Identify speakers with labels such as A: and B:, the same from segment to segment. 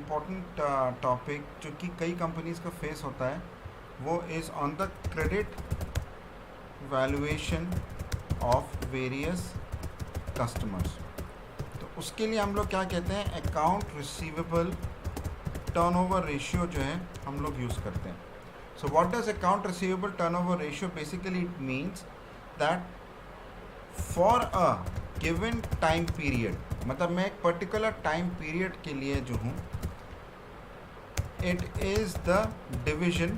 A: Important topic जो कि कई कंपनीज का फेस होता है वो is on the credit valuation of various customers. तो उसके लिए हम लोग क्या कहते हैं, अकाउंट रिसीवेबल टर्नओवर रेशियो जो है हम लोग यूज़ करते हैं। So what does account receivable turnover ratio? Basically it means that for a given time period, मतलब मैं एक पर्टिकुलर टाइम पीरियड के लिए जो हूँ, it is the division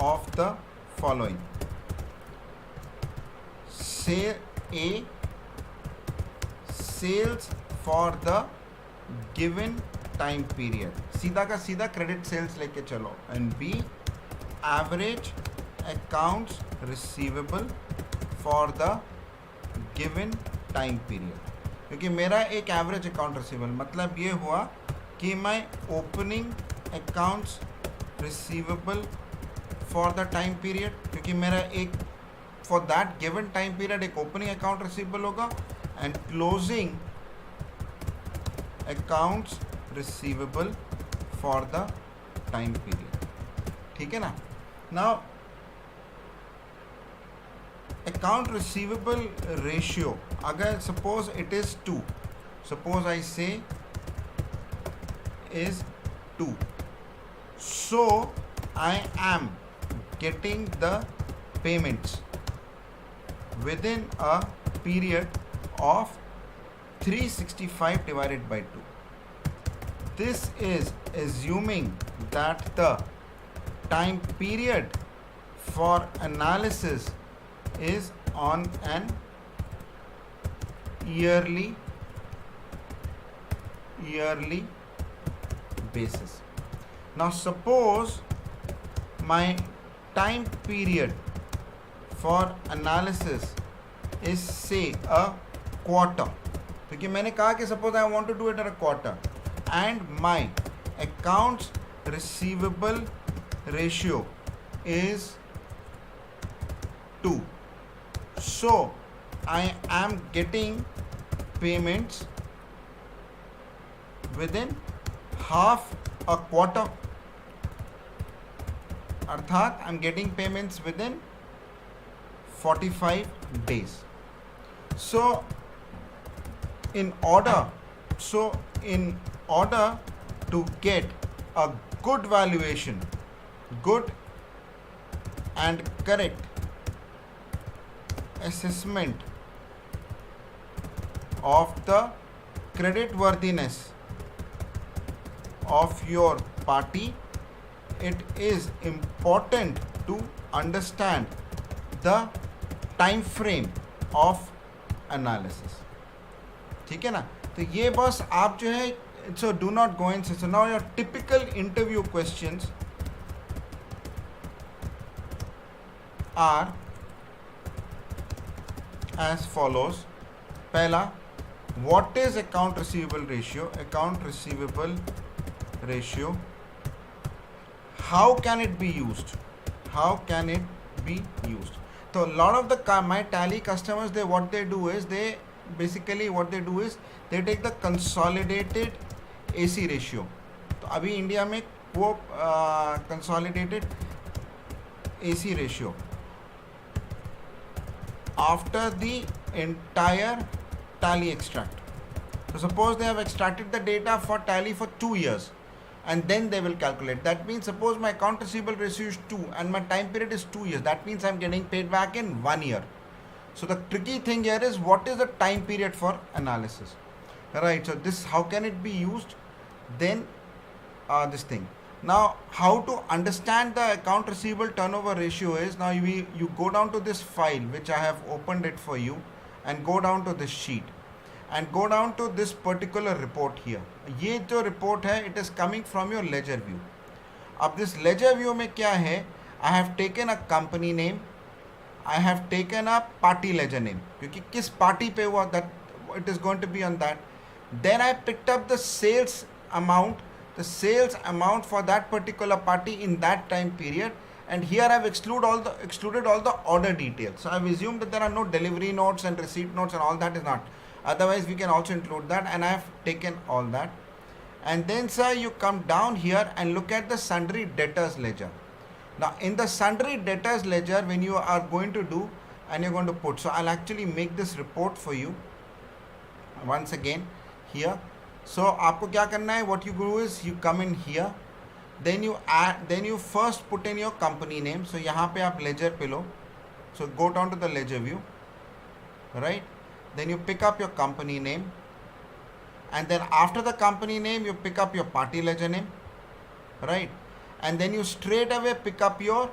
A: of the following. से A sales for the given time period, सीधा का सीधा क्रेडिट सेल्स लेके चलो, and B average accounts receivable for the given time period. क्योंकि मेरा एक एवरेज अकाउंट रिसीवेबल मतलब ये हुआ कि मैं opening accounts receivable for the time period, क्योंकि मेरा एक for that given time period एक ओपनिंग अकाउंट रिसीवेबल होगा, and closing accounts receivable for the time period. ठीक है ना। नाउ अकाउंट रिसीवेबल रेशियो, अगर suppose it is 2, suppose I से is 2, so I am getting the payments within a period of 365 divided by 2. This is assuming that the time period for analysis is on an yearly basis. Now suppose my time period for analysis is say a quarter, क्योंकि मैंने कहा कि suppose I want to do it at a quarter, and my accounts receivable ratio is 2. So I am getting payments within half a quarter, अर्थात I am getting payments with in 45 days. So in order to get a good valuation, good and correct assessment of the credit worthiness of your party, it is important to understand the time frame of analysis. ठीक है ना। तो ये बस आप जो है, so do not go in. So now your typical interview questions are as follows. पहला, what is account receivable ratio? Account receivable ratio, how can it be used? How can it be used? So a lot of the my tally customers, what they do is they take the consolidated AC ratio. तो अभी India में वो consolidated AC ratio after the entire tally extract. So suppose they have extracted the data for tally for 2 years, and then they will calculate. That means suppose my account receivable ratio is 2 and my time period is 2 years. That means I'm getting paid back in 1 year. So the tricky thing here is, what is the time period for analysis? Right. So this, how can it be used? Then this thing. Now how to understand the account receivable turnover ratio is, now you go down to this file which I have opened it for you, and go down to this sheet and go down to this particular report here. ये जो report है, it is coming from your ledger view. अब this ledger view में क्या है, I have taken a company name, I have taken a party ledger name, क्योंकि किस party पे हुआ, that it is going to be on that. Then I picked up the sales amount for that particular party in that time period, and here I have excluded all the order details. So I have assumed that there are no delivery notes and receipt notes and all that is not. Otherwise we can also include that, and I have taken all that. And then sir, you come down here and look at the sundry debtors ledger. Now in the sundry debtors ledger, when you are going to do and you're going to put, so I'll actually make this report for you once again here. So आपको क्या करना है, what you do is you come in here, then you add, then you first put in your company name. So यहाँ पे आप ledger पे लो, so go down to the ledger view, right? Then you pick up your company name, and then after the company name you pick up your party ledger name, right? And then you straight away pick up your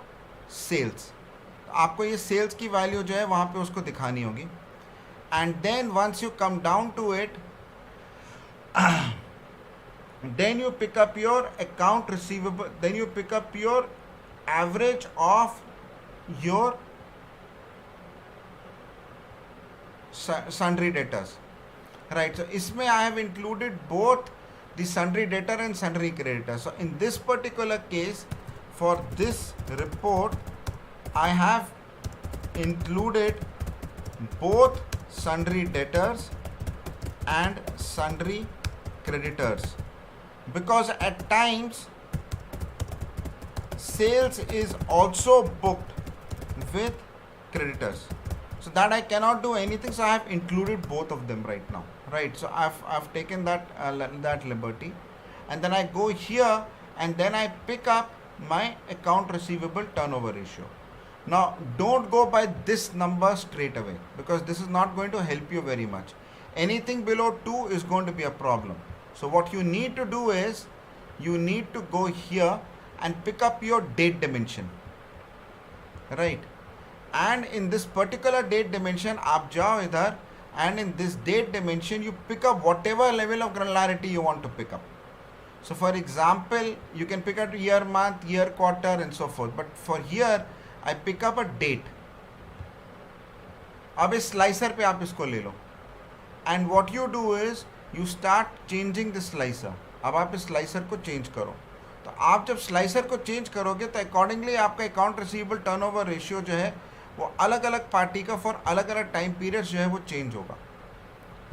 A: sales. आपको ये sales की value जो है वहाँ पे उसको दिखानी होगी. And then once you come down to it, then you pick up your account receivable, then you pick up your average of your sundry debtors, right? So isme I have included both the sundry debtor and sundry creditor. So in this particular case, for this report, I have included both sundry debtors and sundry creditors, because at times sales is also booked with creditors, so that I cannot do anything. So I have included both of them right now, right? So I've taken that that liberty, and then I go here and then I pick up my account receivable turnover ratio. Now don't go by this number straight away, because this is not going to help you very much. Anything below 2 is going to be a problem. So what you need to do is you need to go here and pick up your date dimension, right? And in this particular date dimension आप जाओ इधर, and in this date dimension you pick up whatever level of granularity you want to pick up. So for example, you can pick up year, month, year, quarter and so forth, but for here I pick up a date. अब इस slicer पे आप इसको ले लो, and what you do is you start changing the slicer. अब आप इस slicer को change करो. तो आप जब slicer को change करोगे तो accordingly आपका account receivable turnover ratio जो है वो अलग अलग पार्टी का फॉर अलग अलग टाइम पीरियड्स जो है वो चेंज होगा,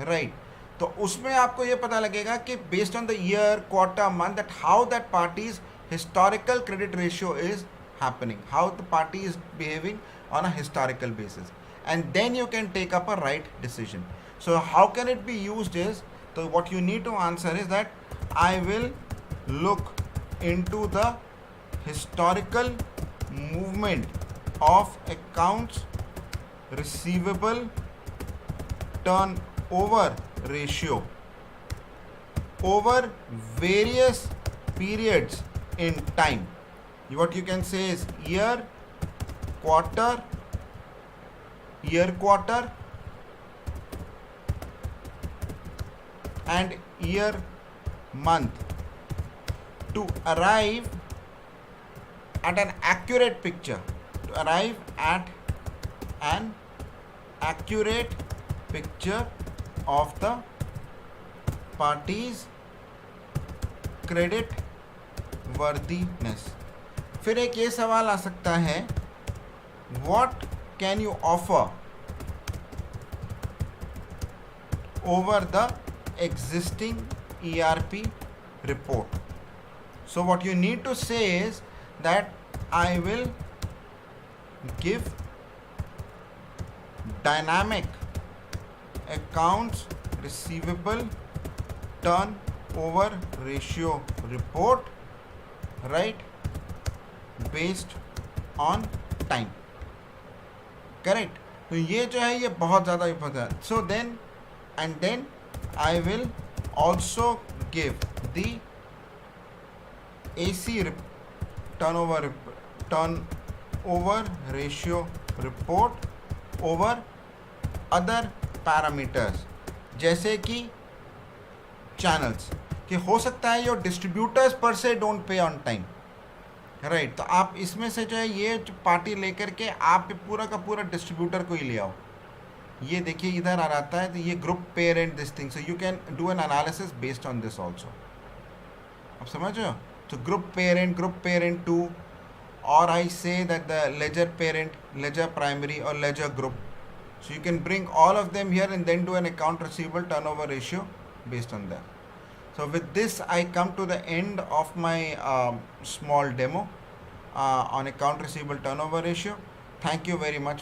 A: राइट? तो उसमें आपको ये पता लगेगा कि based on the year, quarter, month, that how that parties historical credit ratio is happening, how the party is behaving on a historical basis, and then you can take up a right decision. So how can it be used is, तो what you need to answer is that I will look into the historical movement of accounts receivable turnover ratio over various periods in time. What you can say is year, quarter, and year, month, to arrive at an accurate picture. Arrive at an accurate picture of the party's credit worthiness. फिर एक ये सवाल आ सकता है, what can you offer over the existing ERP report? So what you need to say is that I will give dynamic accounts receivable turnover ratio report, right, based on time, correct? तो ये जो है ये बहुत ज़्यादा important है. So then I will also give the AC turnover ratio report over other parameters, जैसे कि channels, कि हो सकता है your distributors per se don't pay on time, right? तो आप इसमें से जो है ये पार्टी लेकर के आप पूरा का पूरा डिस्ट्रीब्यूटर को ही ले आओ. ये देखिए इधर आ रहा है, तो ये group parent this thing, so you can do an analysis based on this also. आप समझ रहे हो? तो group parent 2, or I say that the ledger parent, ledger primary or ledger group. So you can bring all of them here and then do an account receivable turnover ratio based on that. So with this, I come to the end of my small demo on account receivable turnover ratio. Thank you very much.